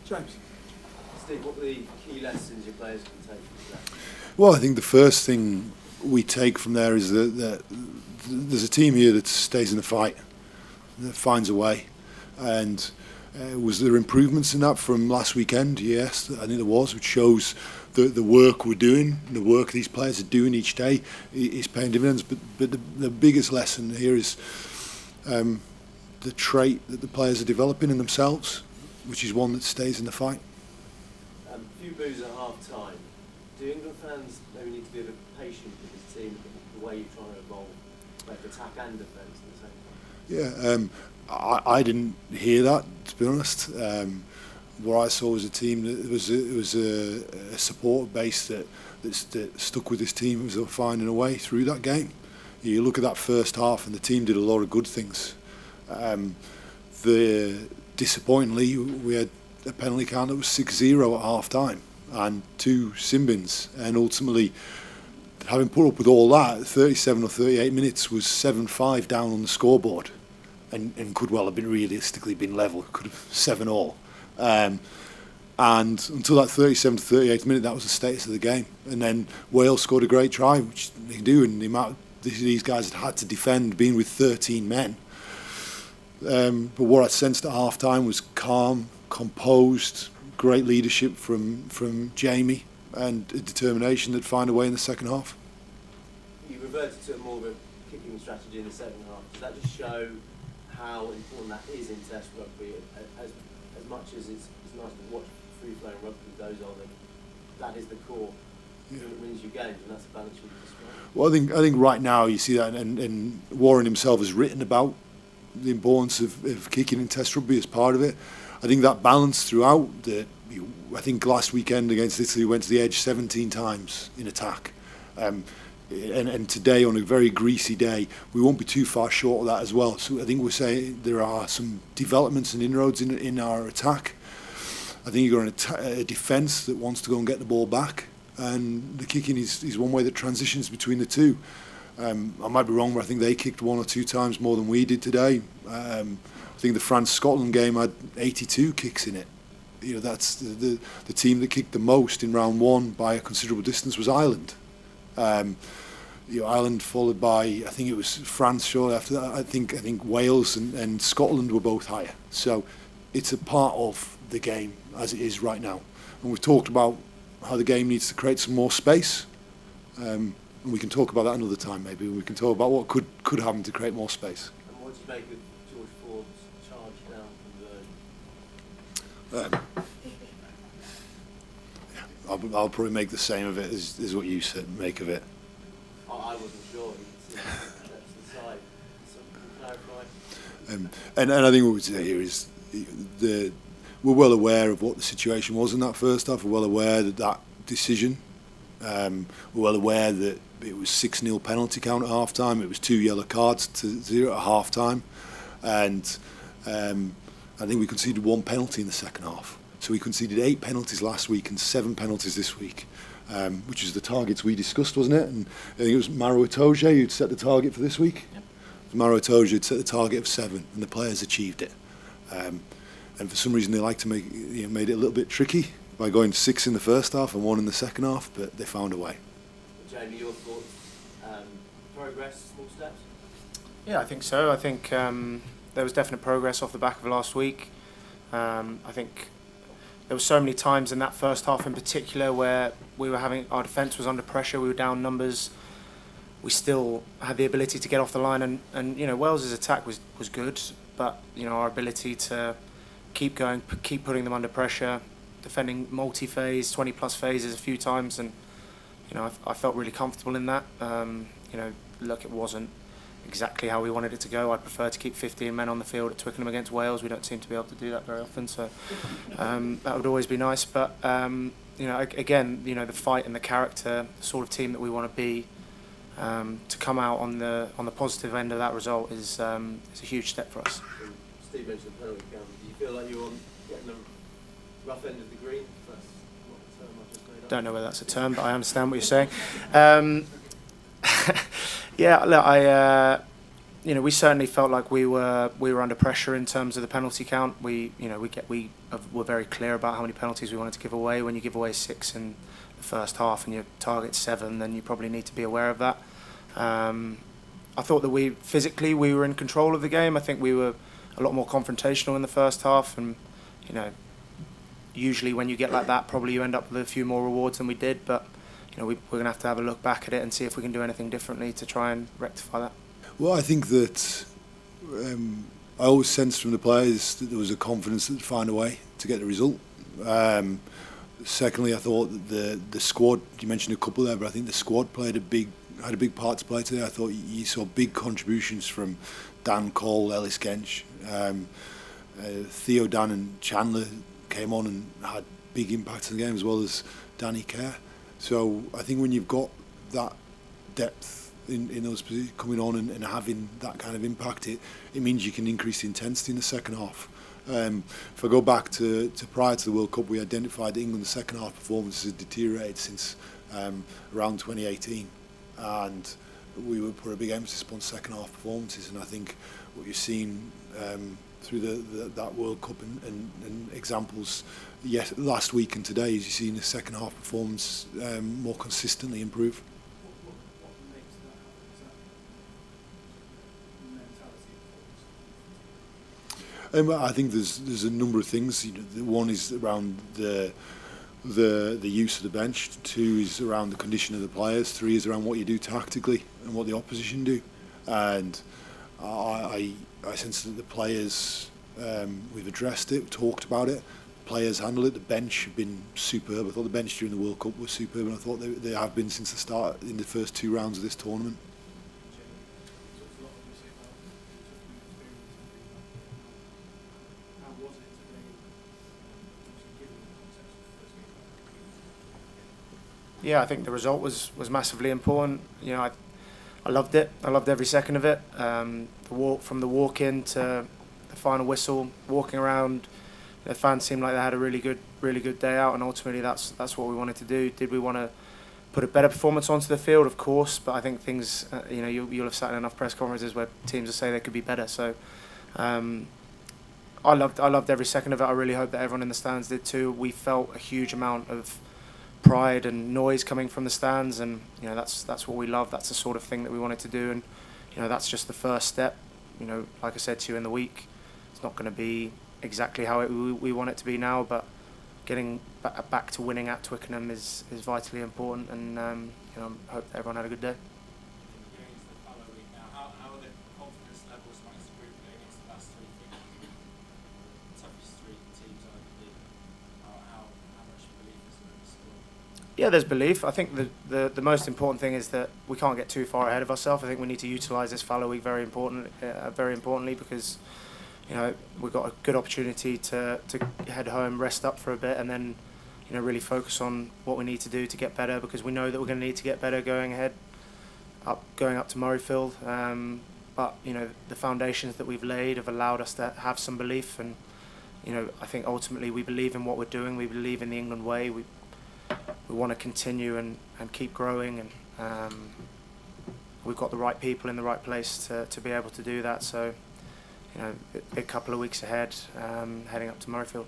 James. Steve, what were the key lessons your players can take from that? Well, I think the first thing we take from there is that there's a team here that stays in the fight, that finds a way. And was there improvements in that from last weekend? Yes, I think there was, which shows the work we're doing, the work these players are doing each day is paying dividends. But the biggest lesson here is the trait that the players are developing in themselves, which is one that stays in the fight. A few boos at half-time. Do England fans maybe need to be a bit patient with this team, the way you're trying to evolve both attack and defence at the same time? Yeah, I didn't hear that, to be honest. What I saw was a team that was a support base that stuck with this team, was finding a way through that game. You look at that first half, and the team did a lot of good things. Disappointingly, we had a penalty count that was 6-0 at half-time and 2 sin bins, and ultimately, having put up with all that, 37 or 38 minutes was 7-5 down on the scoreboard, and could well have been realistically been level, could have 7-all. And until that 37 to 38th minute, that was the status of the game. And then Wales scored a great try, which they do, and the amount these guys had to defend, being with 13 men. But what I sensed at half-time was calm, composed, great leadership from Jamie, and a determination to find a way in the second half. You reverted to more of a kicking strategy in the second half. Does that just show how important that is in Test rugby? As much as it's nice to watch free-flowing rugby, that is the core. Yeah. It wins you games, and that's the balance you describe. Well, I think right now you see that, and Warren himself has written about the importance of kicking in Test rugby as part of it. I think that balance throughout. I think last weekend against Italy we went to the edge 17 times in attack. And today, on a very greasy day, we won't be too far short of that as well. So I think we're saying there are some developments and inroads in our attack. I think you've got a defence that wants to go and get the ball back, and the kicking is one way that transitions between the two. I might be wrong, but I think they kicked 1 or 2 times more than we did today. I think the France-Scotland game had 82 kicks in it. You know, that's the team that kicked the most in round 1 by a considerable distance was Ireland. Ireland followed by, I think it was France shortly after that. I think Wales and Scotland were both higher. So it's a part of the game as it is right now. And we've talked about how the game needs to create some more space. And we can talk about that another time maybe. We can talk about what could happen to create more space. And what do you make of George Ford's charge down from the I'll probably make the same of it as what you said, make of it. I wasn't sure. You can see steps aside. So clarify. And I think what we'd say here is we're well aware of what the situation was in that first half. We're well aware that decision. We're well aware that it was 6-0 penalty count at half time. It was 2 yellow cards to 0 at half time, and I think we conceded 1 penalty in the second half. So we conceded 8 penalties last week and 7 penalties this week, which is the targets we discussed, wasn't it? And I think it was Maro Itoje who'd set the target for this week. Yep. Maro Itoje had set the target of 7, and the players achieved it. And for some reason they like to made it a little bit tricky by going 6 in the first half and 1 in the second half, but they found a way. Jamie, your thoughts? Progress, small steps? Yeah, I think so. I think there was definite progress off the back of last week. I think there were so many times in that first half in particular where our defence was under pressure, we were down numbers. We still had the ability to get off the line, and Wales's attack was good, but our ability to keep going, keep putting them under pressure, defending multi-phase, 20-plus phases a few times, and I felt really comfortable in that. Look, it wasn't exactly how we wanted it to go. I'd prefer to keep 15 men on the field at Twickenham against Wales. We don't seem to be able to do that very often, so that would always be nice. But again, the fight and the character, the sort of team that we want to be, to come out on the positive end of that result is a huge step for us. Steve mentioned the penalty count. Do you feel like you're getting the rough end of the green? That's not the term I just made up. Don't know whether that's a term, but I understand what you're saying. Yeah, look, we certainly felt like we were under pressure in terms of the penalty count. We were very clear about how many penalties we wanted to give away. When you give away 6 in the first half and your target's 7, then you probably need to be aware of that. I thought that we were in control of the game. I think we were a lot more confrontational in the first half, and usually when you get like that, probably you end up with a few more rewards than we did. But we're going to have a look back at it and see if we can do anything differently to try and rectify that. Well, I think that I always sensed from the players that there was a confidence that they'd find a way to get the result. Secondly, I thought that the squad, you mentioned a couple there, but I think the squad had a big part to play today. I thought you saw big contributions from Dan Cole, Ellis Gench, Theo, Dan and Chandler came on and had big impacts in the game, as well as Danny Kerr. So I think when you've got that depth in those positions coming on and having that kind of impact, it means you can increase the intensity in the second half. If I go back to prior to the World Cup, we identified that England's second half performance has deteriorated since around 2018, and we would put a big emphasis upon second half performances. And I think what you've seen through that World Cup and examples last week and today is you've seen the second half performance more consistently improve. I think there's a number of things. One is around the use of the bench. 2 is around the condition of the players. 3 is around what you do tactically and what the opposition do. And I sense that the players, we've addressed it, talked about it. Players handle it. The bench have been superb. I thought the bench during the World Cup was superb, and I thought they have been since the start in the first 2 rounds of this tournament. Yeah, I think the result was massively important. I loved it. I loved every second of it. From the walk in to the final whistle, walking around, the fans seemed like they had a really good day out, and ultimately that's what we wanted to do. Did we want to put a better performance onto the field? Of course, but I think things, you'll have sat in enough press conferences where teams will say they could be better. So I loved every second of it. I really hope that everyone in the stands did too. We felt a huge amount of pride and noise coming from the stands, and that's what we love. That's the sort of thing that we wanted to do, and that's just the first step. Like I said to you in the week, it's not going to be exactly how we want it to be now, but getting back to winning at Twickenham is vitally important, and I hope that everyone had a good day. Yeah, there's belief. I think the most important thing is that we can't get too far ahead of ourselves. I think we need to utilise this fallow week very importantly, because we've got a good opportunity to head home, rest up for a bit, and then really focus on what we need to do to get better, because we know that we're going to need to get better going up to Murrayfield. But the foundations that we've laid have allowed us to have some belief, and I think ultimately we believe in what we're doing. We believe in the England way. We want to continue and keep growing, and we've got the right people in the right place to be able to do that. So, a couple of weeks ahead, heading up to Murrayfield.